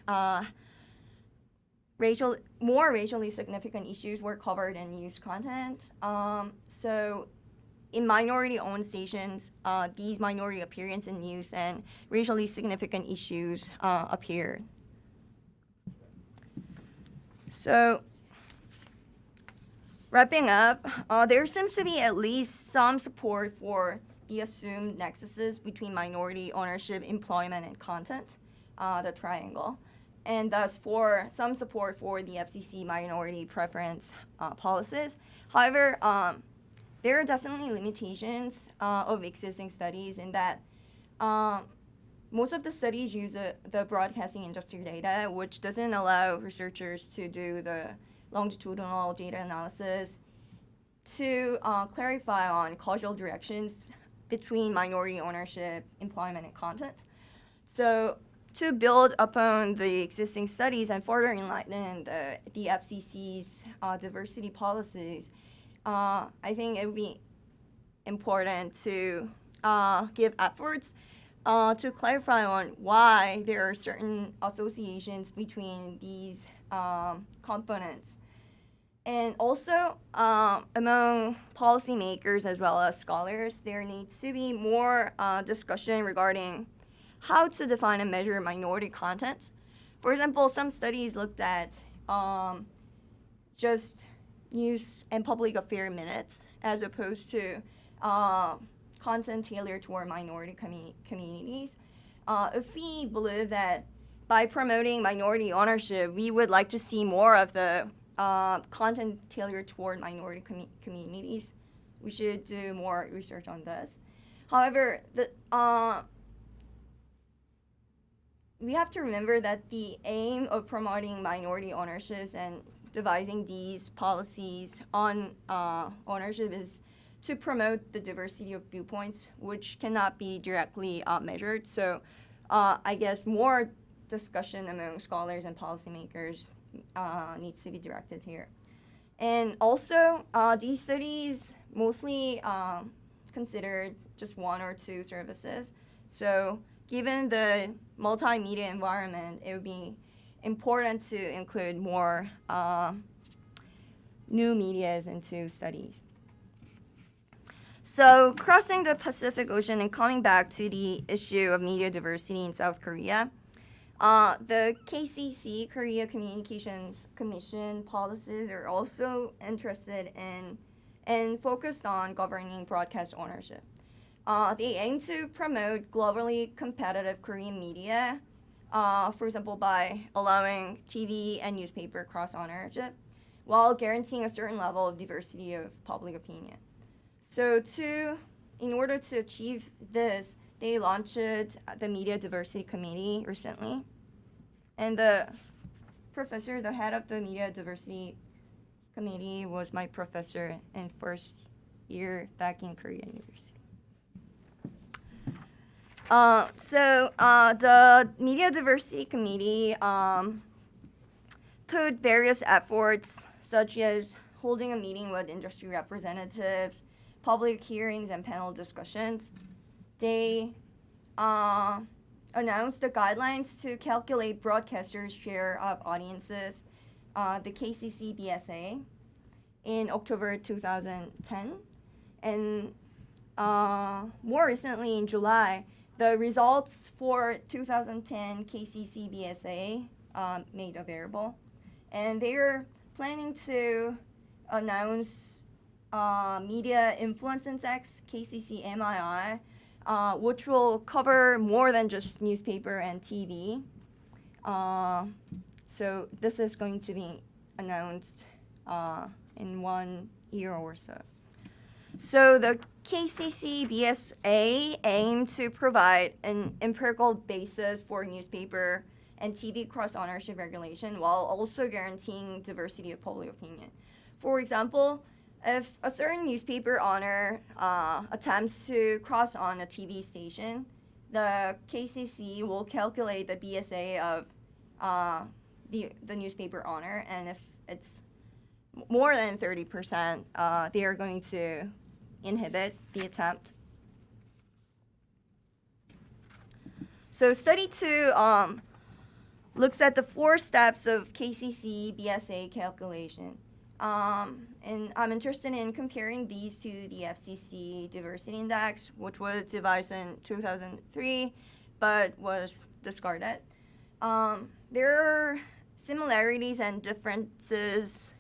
more racially significant issues were covered in news content. So in minority-owned stations, these minority appearance in news and racially significant issues appeared. So wrapping up, there seems to be at least some support for the assumed nexuses between minority ownership, employment, and content, the triangle, and thus for some support for the FCC minority preference policies. However, there are definitely limitations of existing studies in that most of the studies use the broadcasting industry data, which doesn't allow researchers to do the longitudinal data analysis to clarify on causal directions between minority ownership, employment, and content. So to build upon the existing studies and further enlighten the FCC's diversity policies, I think it would be important to give efforts to clarify on why there are certain associations between these components. And also, among policymakers as well as scholars, there needs to be more discussion regarding how to define and measure minority content. For example, some studies looked at just news and public affair minutes as opposed to content tailored toward minority communities. If we believe that by promoting minority ownership, we would like to see more of the content tailored toward minority communities, we should do more research on this. However, we have to remember that the aim of promoting minority ownerships and devising these policies on ownership is to promote the diversity of viewpoints, which cannot be directly measured. So I guess more discussion among scholars and policymakers needs to be directed here. And also, these studies mostly considered just one or two services. So given the multimedia environment, it would be important to include more new medias into studies. So crossing the Pacific Ocean and coming back to the issue of media diversity in South Korea, the KCC, Korea Communications Commission policies are also interested in and focused on governing broadcast ownership. They aim to promote globally competitive Korean media, for example, by allowing TV and newspaper cross-ownership, while guaranteeing a certain level of diversity of public opinion. So in order to achieve this, they launched the Media Diversity Committee recently. And the head of the Media Diversity Committee was my professor in first year back in Korean University. The Media Diversity Committee put various efforts, such as holding a meeting with industry representatives, public hearings, and panel discussions. They announced the guidelines to calculate broadcasters' share of audiences, the KCC BSA, in October 2010. And more recently, in July, the results for 2010 KCC BSA made available. And they're planning to announce Media Influence Index, KCC MII, which will cover more than just newspaper and TV. So this is going to be announced in 1 year or so. So the KCC BSA aimed to provide an empirical basis for newspaper and TV cross-ownership regulation while also guaranteeing diversity of public opinion. For example, if a certain newspaper owner attempts to cross on a TV station, the KCC will calculate the BSA of the newspaper owner, and if it's more than 30%, they are going to inhibit the attempt. So study 2 looks at the 4 steps of KCC BSA calculation. And I'm interested in comparing these to the FCC Diversity Index, which was devised in 2003, but was discarded. There are similarities and differences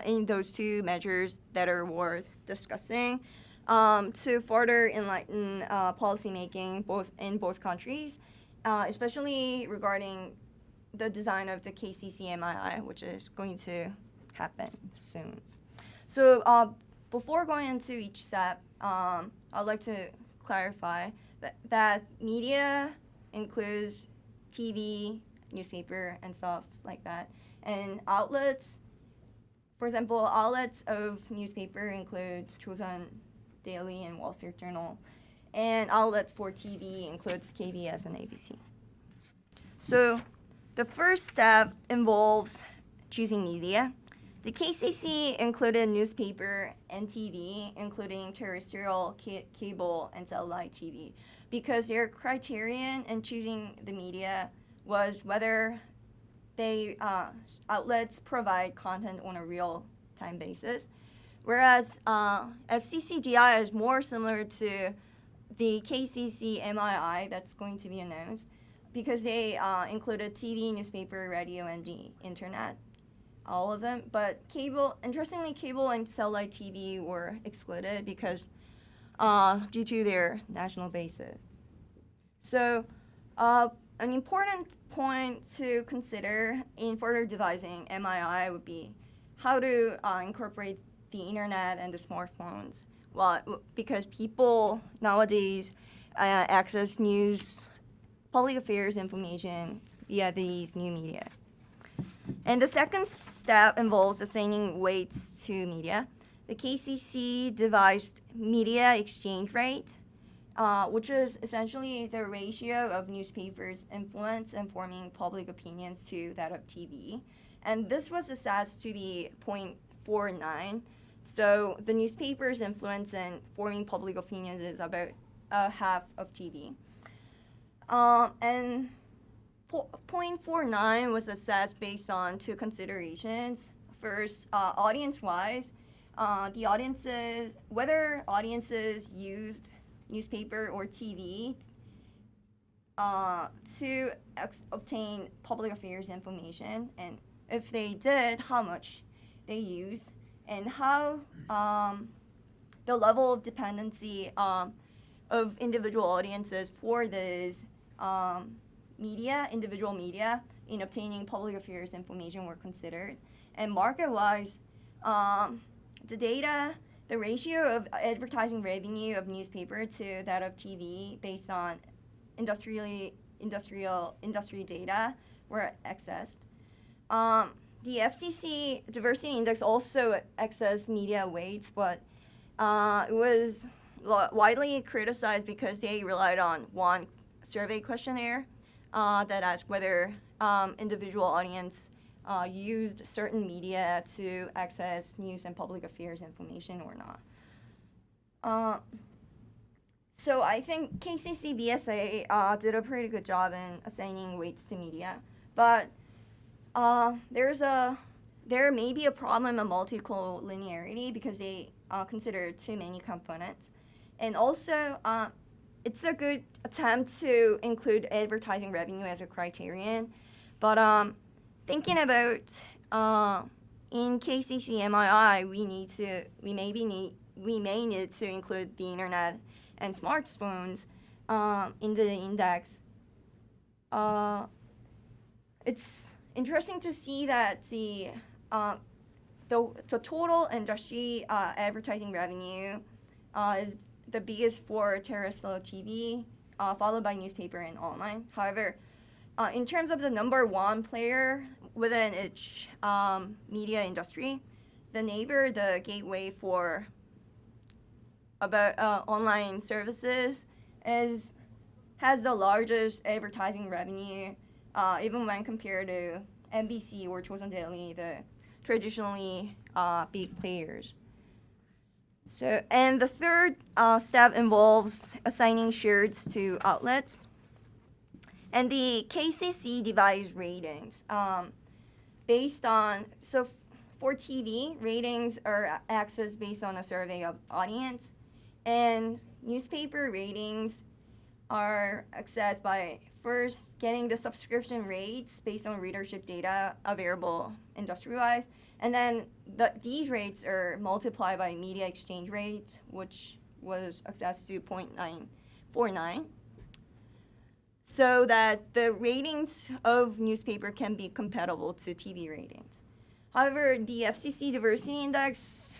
in those 2 measures that are worth discussing to further enlighten policymaking in both countries, especially regarding the design of the KCC MII, which is going to happen soon. So before going into each step, I'd like to clarify that media includes TV, newspaper, and stuff like that. And outlets, for example, outlets of newspaper include Chosun Daily and Wall Street Journal. And outlets for TV includes KBS and ABC. So the first step involves choosing media. The KCC included newspaper and TV, including terrestrial, cable, and satellite TV, because their criterion in choosing the media was whether outlets provide content on a real-time basis, whereas FCCDI is more similar to the KCC MII that's going to be announced, because they included TV, newspaper, radio, and the internet. All of them, but interestingly, cable and satellite TV were excluded because due to their national basis. So an important point to consider in further devising MII would be how to incorporate the internet and the smartphones. Well, because people nowadays access news, public affairs information via these new media. And the second step involves assigning weights to media. The KCC devised media exchange rate, which is essentially the ratio of newspapers' influence in forming public opinions to that of TV. And this was assessed to be 0.49. So the newspaper's influence in forming public opinions is about half of TV. And 0.49 was assessed based on two considerations. First, audience-wise, the audiences, whether audiences used newspaper or TV to obtain public affairs information, and if they did, how much they use, and how the level of dependency of individual audiences for this individual media in obtaining public affairs information were considered. And market-wise, the data, the ratio of advertising revenue of newspaper to that of TV based on industry data were accessed. The FCC diversity index also accessed media weights, but it was widely criticized because they relied on one survey questionnaire that asked whether individual audience used certain media to access news and public affairs information or not. So I think KCC BSA did a pretty good job in assigning weights to media, but there may be a problem of multicollinearity because they consider too many components. And also, it's a good attempt to include advertising revenue as a criterion, but thinking about in KCC MII, we may need to include the internet and smartphones in the index. It's interesting to see that the total industry advertising revenue is the biggest for terrestrial TV, followed by newspaper and online. However, in terms of the number one player within each media industry, the neighbor, the gateway for online services, has the largest advertising revenue, even when compared to NBC or Chosun Daily, the traditionally big players. So, and the third step involves assigning shares to outlets. And the KCC devised ratings based on, so for TV, ratings are accessed based on a survey of audience, and newspaper ratings are accessed by first getting the subscription rates based on readership data available industry-wise, and then these rates are multiplied by media exchange rate, which was accessed to 0.949, so that the ratings of newspaper can be compatible to TV ratings. However, the FCC Diversity Index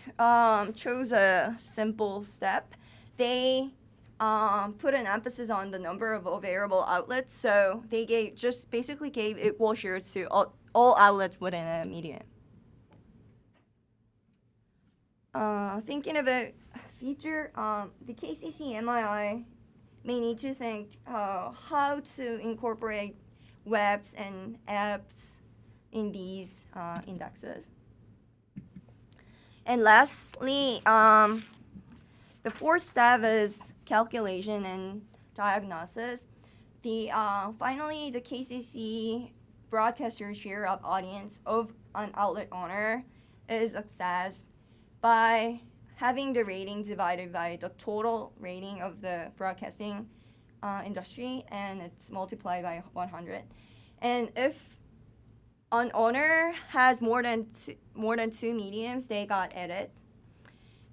chose a simple step. They put an emphasis on the number of available outlets, so they basically gave equal shares to all outlets within a medium. Thinking about future, the KCC MII may need to think how to incorporate webs and apps in these indexes. And lastly, the fourth step is calculation and diagnosis. Finally, the KCC broadcaster share of audience of an outlet owner is assessed by having the rating divided by the total rating of the broadcasting industry, and it's multiplied by 100. And if an owner has more than two mediums, they got added.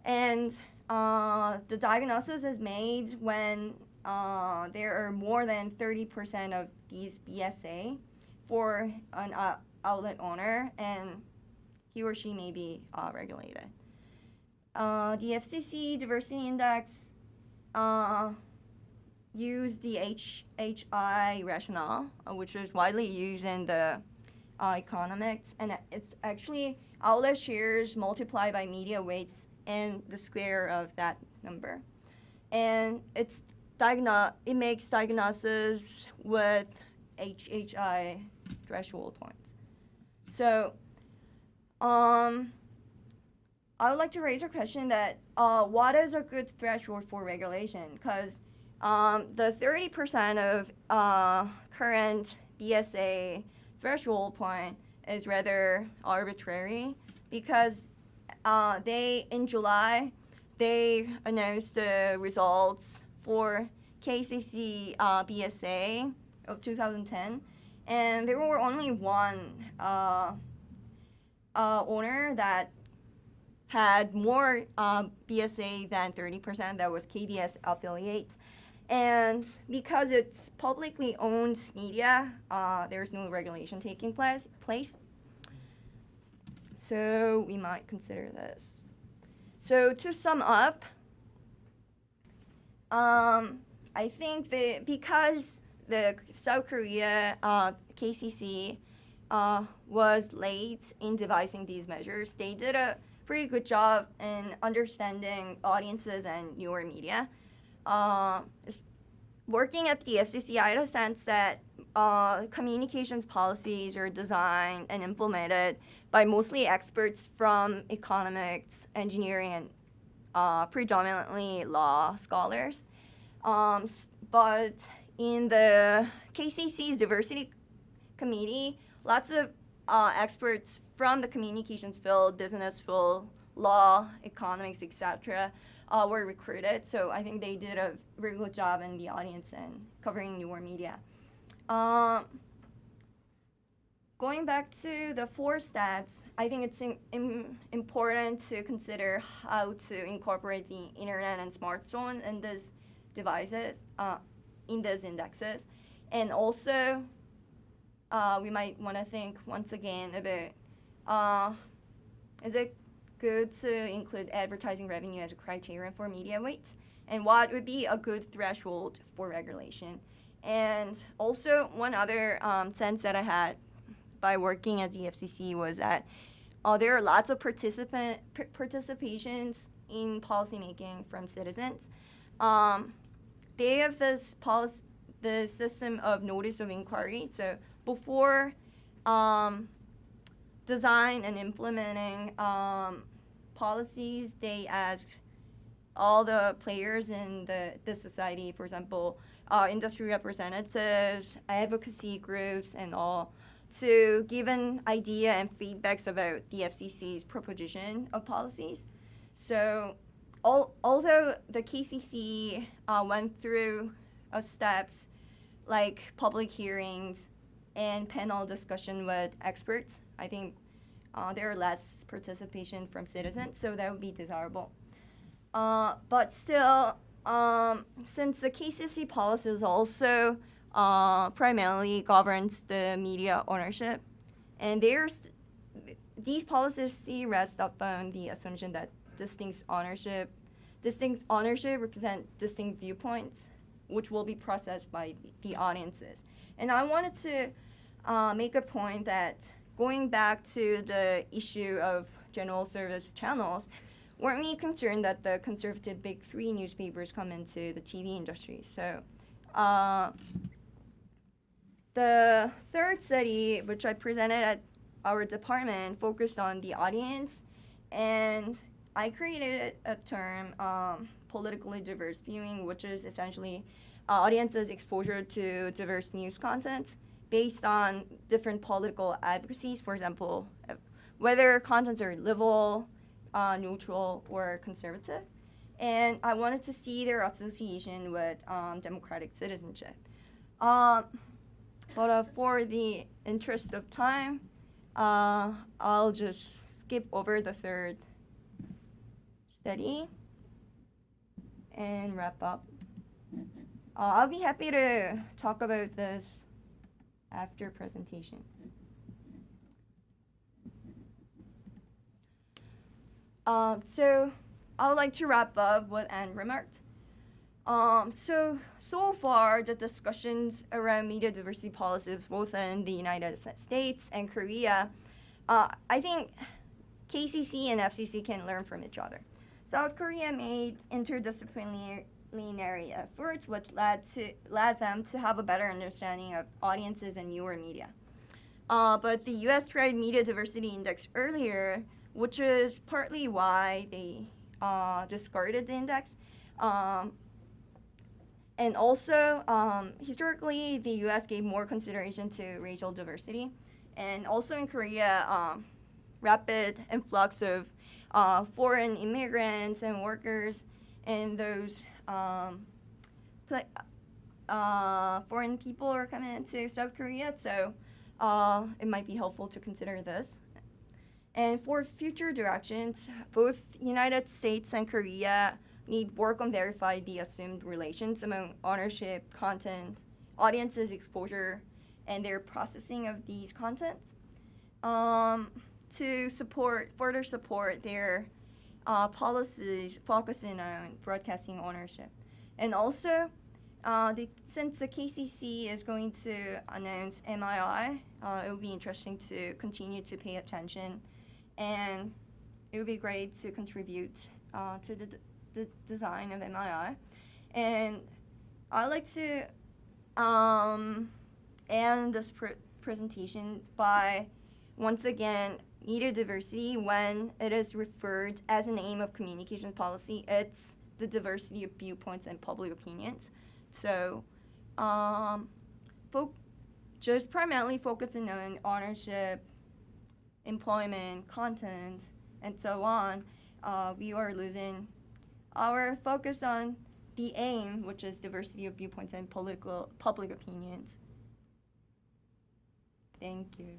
And the diagnosis is made when there are more than 30% of these BSA for an outlet owner, and he or she may be regulated. The FCC Diversity Index used the HHI rationale, which is widely used in the economics, and it's actually outlet shares multiplied by media weights and the square of that number. And it makes diagnosis with HHI threshold points. So I would like to raise a question that what is a good threshold for regulation? Because the 30% of current BSA threshold point is rather arbitrary because in July, they announced the results for KCC BSA of 2010, and there were only one owner that had more BSA than 30%, that was KBS affiliates. And because it's publicly owned media, there's no regulation taking place. So we might consider this. So to sum up, I think because the South Korea KCC was late in devising these measures, they did a pretty good job in understanding audiences and newer media. Working at the FCC, I had a sense that communications policies are designed and implemented by mostly experts from economics, engineering, and predominantly law scholars. But in the KCC's diversity committee, lots of experts from the communications field, business field, law, economics, etc., were recruited. So I think they did a very good job in the audience and covering newer media. Going back to the 4 steps, I think it's important to consider how to incorporate the internet and smartphone in these devices, in these indexes. And also, we might want to think once again about, is it good to include advertising revenue as a criterion for media weights? And what would be a good threshold for regulation? And also, one other sense that I had by working at the FCC was that there are lots of participations in policymaking from citizens. They have this system of notice of inquiry. So before design and implementing policies, they asked all the players in the society, for example, industry representatives, advocacy groups, and all, to give an idea and feedbacks about the FCC's proposition of policies. So although the KCC went through steps like public hearings and panel discussion with experts, I think there are less participation from citizens, so that would be desirable. But still, since the KCC policies also primarily governs the media ownership, and these policies rest upon the assumption that distinct ownership represent distinct viewpoints, which will be processed by the audiences. And I wanted to make a point that going back to the issue of general service channels, weren't we concerned that the conservative big 3 newspapers come into the TV industry? So the third study, which I presented at our department, focused on the audience, and I created a term, politically diverse viewing, which is essentially audiences' exposure to diverse news contents based on different political advocacies, for example, whether contents are liberal, neutral, or conservative. And I wanted to see their association with democratic citizenship. But for the interest of time, I'll just skip over the third study and wrap up. I'll be happy to talk about this after presentation. So I would like to wrap up what Anne remarked. So far, the discussions around media diversity policies, both in the United States and Korea, I think KCC and FCC can learn from each other. South Korea made interdisciplinary efforts, which led them to have a better understanding of audiences and newer media. But the U.S. tried Media Diversity Index earlier, which is partly why they discarded the index. And also, historically, the U.S. gave more consideration to racial diversity. And also in Korea, rapid influx of foreign immigrants and workers and those foreign people are coming into South Korea, so it might be helpful to consider this. And for future directions, both United States and Korea need work on verify the assumed relations among ownership, content, audiences exposure, and their processing of these contents to further support their policies focusing on broadcasting ownership. And also, since the KCC is going to announce MII, it will be interesting to continue to pay attention, and it would be great to contribute to the design of MII. And I'd like to end this presentation by once again media diversity. When it is referred as an aim of communication policy, it's the diversity of viewpoints and public opinions. So just primarily focusing on ownership, employment, content, and so on, we are losing our focus on the aim, which is diversity of viewpoints and public opinions. Thank you.